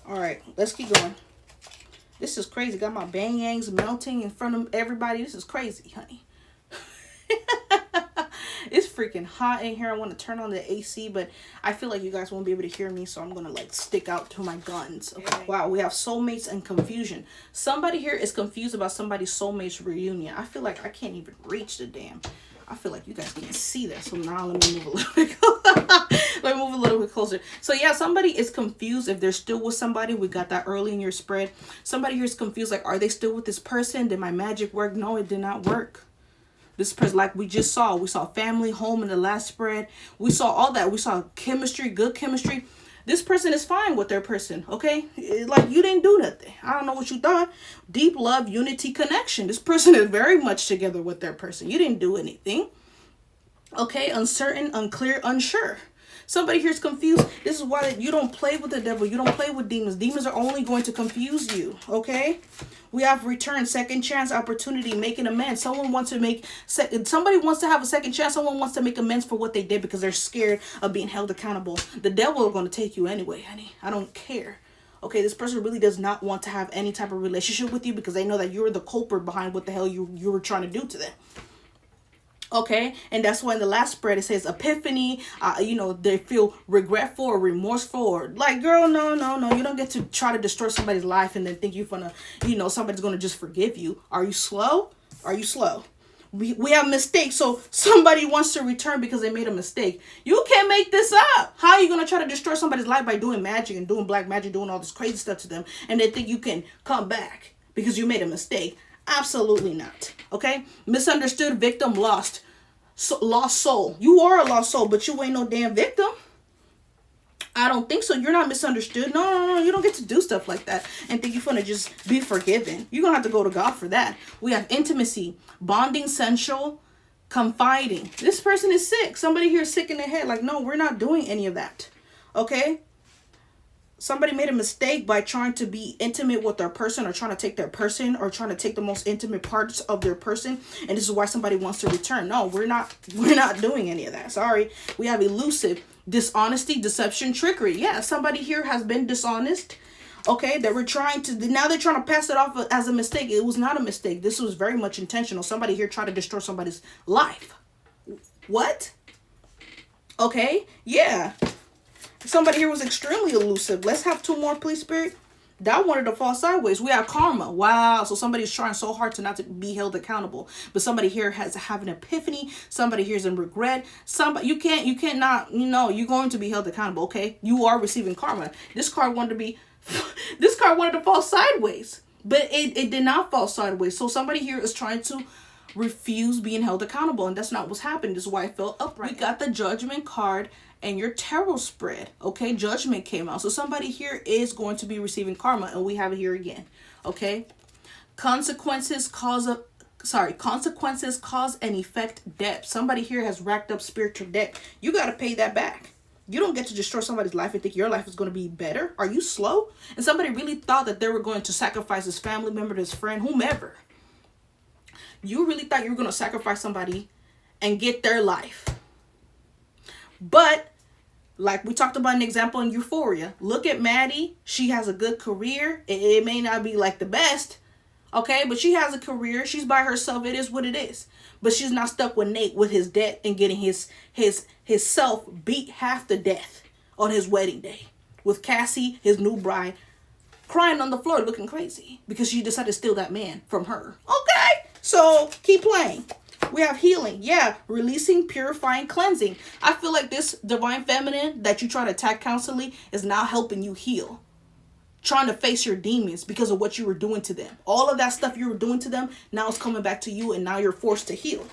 All right, let's keep going. This is crazy. Got my bang yangs melting in front of everybody. This is crazy, honey. It's freaking hot in here. I want to turn on the AC, but I feel like you guys won't be able to hear me, so I'm going to like stick out to my guns. Okay. Wow, we have soulmates and confusion. Somebody here is confused about somebody's soulmates reunion. I feel like I can't even reach the damn. I feel like you guys can't see that. So now let me move a little bit. Let me move a little bit closer. So yeah, somebody is confused if they're still with somebody. We got that early in your spread. Somebody here is confused. Like, are they still with this person? Did my magic work? No, it did not work. This person, like we just saw, we saw family, home in the last spread. We saw all that. We saw chemistry, good chemistry. This person is fine with their person, okay? Like, you didn't do nothing. I don't know what you thought. Deep love, unity, connection. This person is very much together with their person. You didn't do anything. Okay, uncertain, unclear, unsure. Somebody here is confused. This is why you don't play with the devil. You don't play with demons. Demons are only going to confuse you, okay? We have return, second chance, opportunity, making amends. Someone wants to make, somebody wants to have a second chance. Someone wants to make amends for what they did because they're scared of being held accountable. The devil are going to take you anyway, honey. I don't care. Okay, this person really does not want to have any type of relationship with you because they know that you're the culprit behind what the hell you were trying to do to them. Okay, and that's why in the last spread it says epiphany. You know, they feel regretful or remorseful, or like, girl, no. You don't get to try to destroy somebody's life and then think you're gonna, you know, somebody's gonna just forgive you. Are you slow? Are you slow? We have mistakes, so somebody wants to return because they made a mistake. You can't make this up. How are you gonna try to destroy somebody's life by doing magic and doing black magic, doing all this crazy stuff to them, and they think you can come back because you made a mistake? Absolutely not. Okay, misunderstood, victim, lost soul. You are a lost soul, but you ain't no damn victim. I don't think so. You're not misunderstood. No. You don't get to do stuff like that and think you're gonna just be forgiven. You're gonna have to go to God for that. We have intimacy, bonding, sensual, confiding. This person is sick. Somebody here is sick in the head. Like, no, we're not doing any of that. Okay? Somebody made a mistake by trying to be intimate with their person, or trying to take their person, or trying to take the most intimate parts of their person. And this is why somebody wants to return. No, we're not doing any of that. Sorry. We have elusive, dishonesty, deception, trickery. Yeah, somebody here has been dishonest. Okay, now they're trying to pass it off as a mistake. It was not a mistake. This was very much intentional. Somebody here tried to destroy somebody's life. What? Okay, yeah. Somebody here was extremely elusive. Let's have two more, please, Spirit. That wanted to fall sideways. We have karma. Wow. So somebody's trying so hard to not to be held accountable. But somebody here has to have an epiphany. Somebody here is in regret. You can't not, you're going to be held accountable. Okay. You are receiving karma. This card wanted to fall sideways, but it did not fall sideways. So somebody here is trying to refuse being held accountable. And that's not what's happened. This is why it fell upright. We got the Judgment card and your tarot spread. Okay, Judgment came out. So somebody here is going to be receiving karma, and we have it here again. Okay, consequences cause and effect debt. Somebody here has racked up spiritual debt. You got to pay that back. You don't get to destroy somebody's life and think your life is going to be better. Are you slow? And somebody really thought that they were going to sacrifice his family member, his friend, whomever. You really thought you were going to sacrifice somebody and get their life. But like we talked about an example in Euphoria. Look at Maddie. She has a good career. It may not be like the best. Okay, but she has a career. She's by herself. It is what it is. But she's not stuck with Nate with his debt and getting his self beat half to death on his wedding day. With Cassie, his new bride, crying on the floor looking crazy because she decided to steal that man from her. Okay, so keep playing. We have healing. Yeah, releasing, purifying, cleansing. I feel like this divine feminine that you try to attack constantly is now helping you heal. Trying to face your demons because of what you were doing to them. All of that stuff you were doing to them, now it's coming back to you, and now you're forced to heal.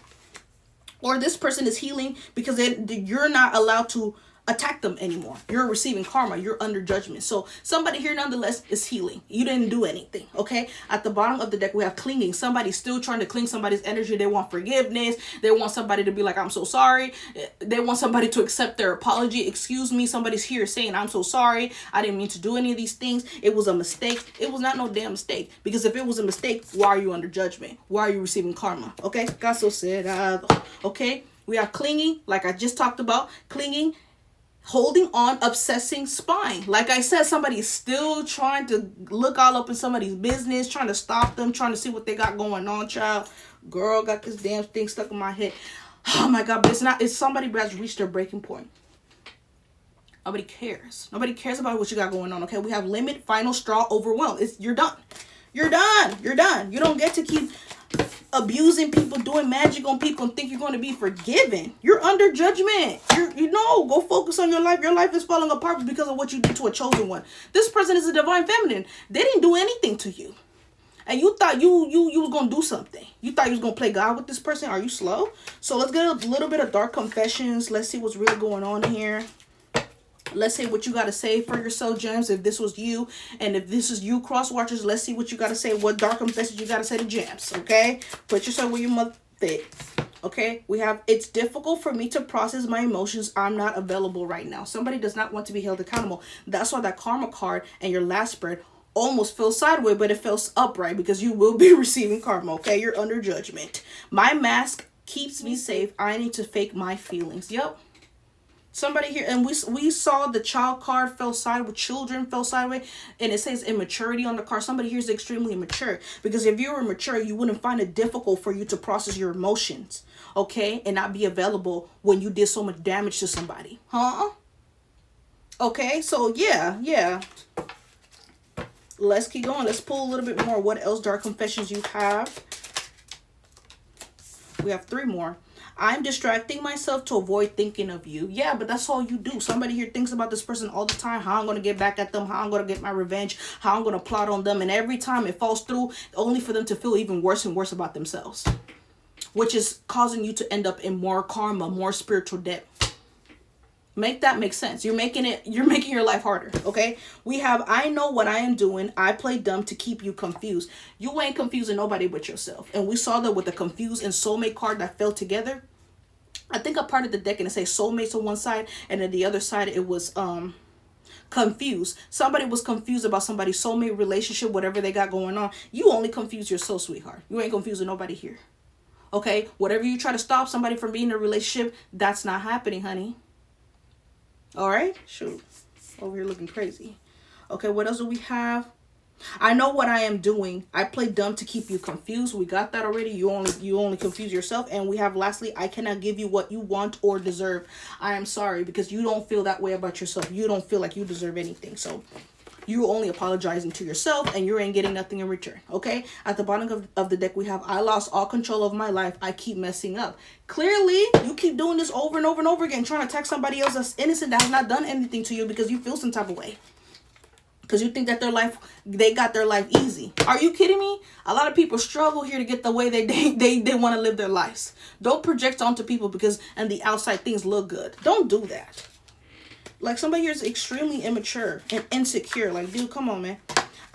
Or this person is healing because you're not allowed to attack them anymore. You're receiving karma. You're under judgment. So somebody here nonetheless is healing. You didn't do anything. Okay. At the bottom of the deck, we have clinging. Somebody's still trying to cling somebody's energy. They want forgiveness. They want somebody to be like, I'm so sorry. They want somebody to accept their apology. Excuse me. Somebody's here saying, I'm so sorry. I didn't mean to do any of these things. It was a mistake. It was not no damn mistake. Because if it was a mistake, why are you under judgment? Why are you receiving karma? Okay. Caso cerrado. Okay. We have clinging, like I just talked about. Clinging Holding on, obsessing, spying. Like I said, somebody's still trying to look all up in somebody's business, trying to stop them, trying to see what they got going on, child. Girl, got this damn thing stuck in my head. Oh my God, but it's somebody who has reached their breaking point. Nobody cares. Nobody cares about what you got going on, okay? We have limit, final straw, overwhelm. You're done. You're done. You're done. You don't get to keep abusing people, doing magic on people, and think you're going to be forgiven. You're under judgment. Go focus on your life. Your life is falling apart because of what you did to a chosen one. This person is a divine feminine. They didn't do anything to you. And you thought you was going to do something. You thought you was going to play God with this person. Are you slow? So let's get a little bit of dark confessions. Let's see what's really going on here. Let's see what you got to say for yourself, gems, if this was you. And if this is you, cross watchers, let's see what you got to say. What dark confessions you got to say to gems, okay? Put yourself where your mother fit, okay? We have, it's difficult for me to process my emotions. I'm not available right now. Somebody does not want to be held accountable. That's why that karma card and your last spread almost fell sideways, but it fell upright because you will be receiving karma, okay? You're under judgment. My mask keeps me safe. I need to fake my feelings. Yep. Somebody here, and we saw the child card fell sideways, children fell sideways, and it says immaturity on the card. Somebody here is extremely immature, because if you were mature, you wouldn't find it difficult for you to process your emotions, okay, and not be available when you did so much damage to somebody, huh? Okay, so yeah. Let's keep going. Let's pull a little bit more. What else dark confessions you have? We have 3 more. I'm distracting myself to avoid thinking of you. Yeah, but that's all you do. Somebody here thinks about this person all the time. How I'm going to get back at them. How I'm going to get my revenge. How I'm going to plot on them. And every time it falls through, only for them to feel even worse and worse about themselves. Which is causing you to end up in more karma, more spiritual debt. Make that make sense. You're making your life harder, okay? We have, I know what I am doing. I play dumb to keep you confused. You ain't confusing nobody but yourself. And we saw that with the confused and soulmate card that fell together. I think I parted the deck and it says soulmates on one side, and then the other side it was confused. Somebody was confused about somebody's soulmate relationship, whatever they got going on. You only confuse yourself, sweetheart. You ain't confusing nobody here. Okay? Whatever you try to stop somebody from being in a relationship, that's not happening, honey. All right, shoot, over here looking crazy. Okay, what else do we have? I know what I am doing. I play dumb to keep you confused. We got that already. You only confuse yourself. And we have lastly, I cannot give you what you want or deserve. I am sorry, because you don't feel that way about yourself. You don't feel like you deserve anything. So you're only apologizing to yourself, and you ain't getting nothing in return, okay? At the bottom of the deck, we have, I lost all control of my life. I keep messing up. Clearly, you keep doing this over and over and over again, trying to attack somebody else that's innocent, that has not done anything to you, because you feel some type of way. Because you think that they got their life easy. Are you kidding me? A lot of people struggle here to get the way they want to live their lives. Don't project onto people because and the outside things look good. Don't do that. Like, somebody here is extremely immature and insecure. Like, dude, come on, man.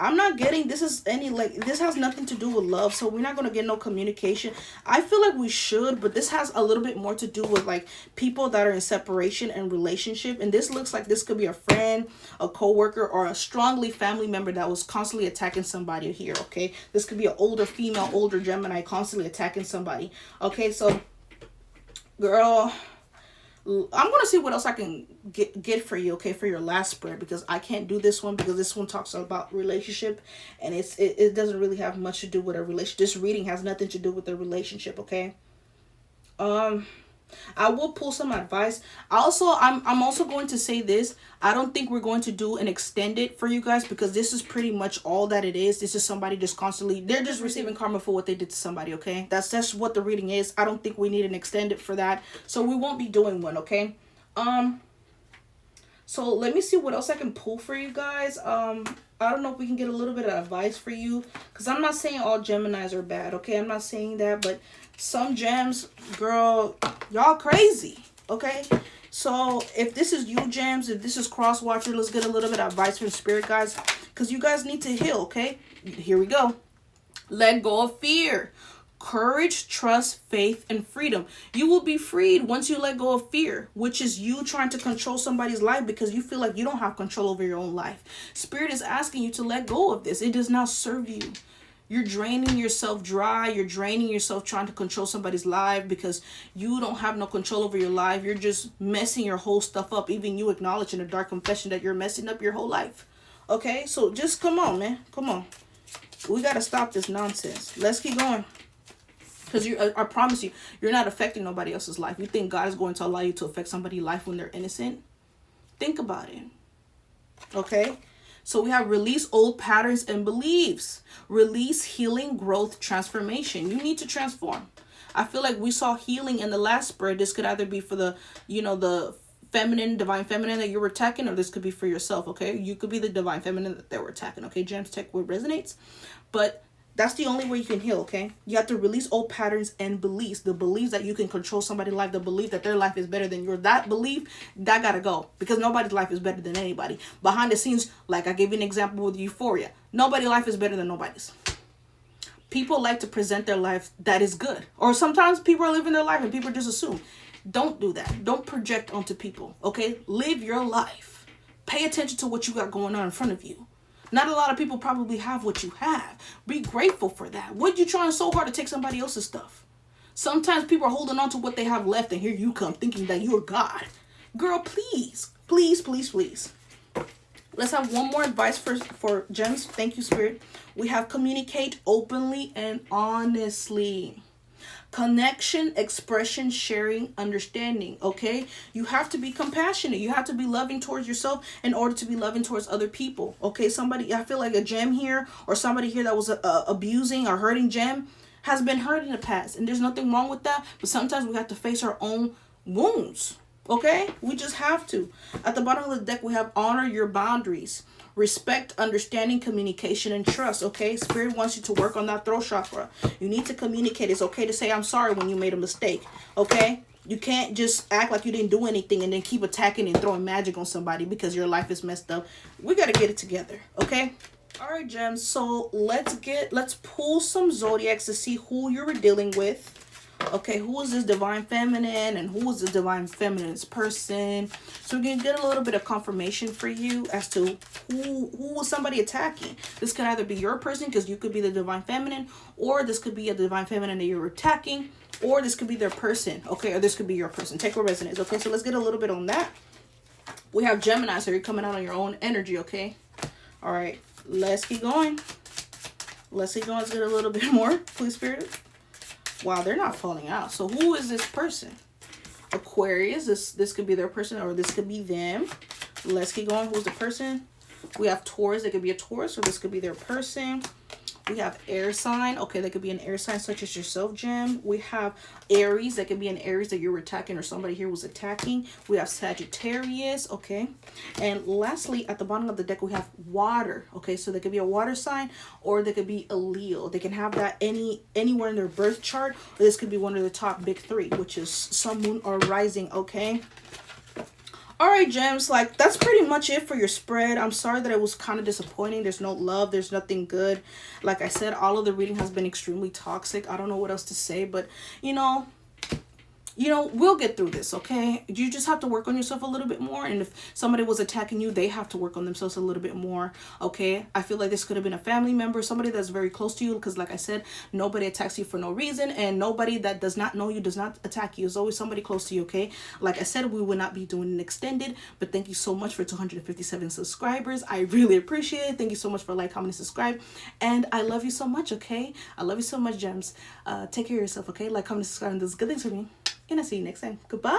I'm not getting, this has nothing to do with love. So we're not going to get no communication. I feel like we should, but this has a little bit more to do with, like, people that are in separation and relationship. And this looks like this could be a friend, a coworker, or a strongly family member that was constantly attacking somebody here, okay? This could be an older female, older Gemini constantly attacking somebody. Okay, so, girl, I'm going to see what else I can get for you, okay, for your last spread, because I can't do this one because this one talks about relationship, and it doesn't really have much to do with a relationship. This reading has nothing to do with a relationship, okay? I will pull some advice. Also, I'm also going to say this. I don't think we're going to do an extended for you guys, because this is pretty much all that it is. This is somebody just constantly, they're just receiving karma for what they did to somebody, okay? That's what the reading is. I don't think we need an extended for that. So we won't be doing one, okay? So let me see what else I can pull for you guys. I don't know if we can get a little bit of advice for you, because I'm not saying all Geminis are bad, okay? I'm not saying that, but some gems, girl, y'all crazy, okay? So if this is you, gems, if this is cross watcher, let's get a little bit of advice from spirit, guys, because you guys need to heal, okay? Here we go. Let go of fear. Courage, trust, faith, and freedom. You will be freed once you let go of fear, which is you trying to control somebody's life because you feel like you don't have control over your own life. Spirit is asking you to let go of this. It does not serve you. You're draining yourself dry. You're draining yourself trying to control somebody's life because you don't have no control over your life. You're just messing your whole stuff up. Even you acknowledge in a dark confession that you're messing up your whole life. Okay, so just come on, man. Come on. We got to stop this nonsense. Let's keep going. Because I promise you, you're not affecting nobody else's life. You think God is going to allow you to affect somebody's life when they're innocent? Think about it. Okay? So we have release old patterns and beliefs. Release healing, growth, transformation. You need to transform. I feel like we saw healing in the last spread. This could either be for the, the feminine, divine feminine that you were attacking, or this could be for yourself, okay? You could be the divine feminine that they were attacking, okay? Gems, tech what resonates. But that's the only way you can heal, okay? You have to release old patterns and beliefs. The beliefs that you can control somebody's life, the belief that their life is better than yours. That belief, that gotta go. Because nobody's life is better than anybody. Behind the scenes, like I gave you an example with euphoria. Nobody's life is better than nobody's. People like to present their life that is good. Or sometimes people are living their life and people just assume. Don't do that. Don't project onto people, okay? Live your life. Pay attention to what you got going on in front of you. Not a lot of people probably have what you have. Be grateful for that. What you trying so hard to take somebody else's stuff? Sometimes people are holding on to what they have left, and here you come thinking that you're God. Girl, please, please, please, please. Let's have one more advice for gems. Thank you, Spirit. We have communicate openly and honestly. Connection, expression, sharing, understanding, okay? You have to be compassionate. You have to be loving towards yourself in order to be loving towards other people, okay? Somebody, I feel like a gem here or somebody here that was abusing or hurting gem has been hurt in the past. And there's nothing wrong with that. But sometimes we have to face our own wounds, okay? We just have to. At the bottom of the deck, we have honor your boundaries. Respect, understanding, communication, and trust, okay? Spirit wants you to work on that throat chakra. You need to communicate. It's okay to say, I'm sorry when you made a mistake, okay? You can't just act like you didn't do anything and then keep attacking and throwing magic on somebody because your life is messed up. We got to get it together, okay? All right, gems. So let's pull some zodiacs to see who you're dealing with. Okay, who is this divine feminine and who is the divine feminine's person? So we can get a little bit of confirmation for you as to who was somebody attacking. This could either be your person because you could be the divine feminine, or this could be a divine feminine that you're attacking, or this could be their person, okay, or this could be your person. Take what resonates, okay? So let's get a little bit on that. We have Gemini, so you're coming out on your own energy, okay? All right, let's keep going. Let's keep going. Let's get a little bit more, please, Spirit. Wow, they're not falling out. So who is this person? Aquarius. This could be their person or this could be them. Let's keep going. Who's the person? We have Taurus. It could be a Taurus or this could be their person. We have air sign. Okay, that could be an air sign such as yourself, Gem. We have Aries. That could be an Aries that you're attacking or somebody here was attacking. We have Sagittarius. Okay. And lastly, at the bottom of the deck, we have water. Okay, so they could be a water sign or they could be a Leo. They can have that anywhere in their birth chart. Or this could be one of the top big three, which is sun, moon, or rising. Okay. All right, gems, like that's pretty much it for your spread. I'm sorry that it was kind of disappointing. There's no love. There's nothing good. Like I said, all of the reading has been extremely toxic. I don't know what else to say, but you know, we'll get through this, okay? You just have to work on yourself a little bit more. And if somebody was attacking you, they have to work on themselves a little bit more, okay? I feel like this could have been a family member, somebody that's very close to you, because like I said, nobody attacks you for no reason, and nobody that does not know you does not attack you. It's always somebody close to you, okay? Like I said, we will not be doing an extended, but thank you so much for 257 subscribers. I really appreciate it. Thank you so much for like, comment, and subscribe. And I love you so much, okay? I love you so much, gems. Take care of yourself, okay? Like, comment, and subscribe, and those good things for me. And I'll see you next time. Goodbye.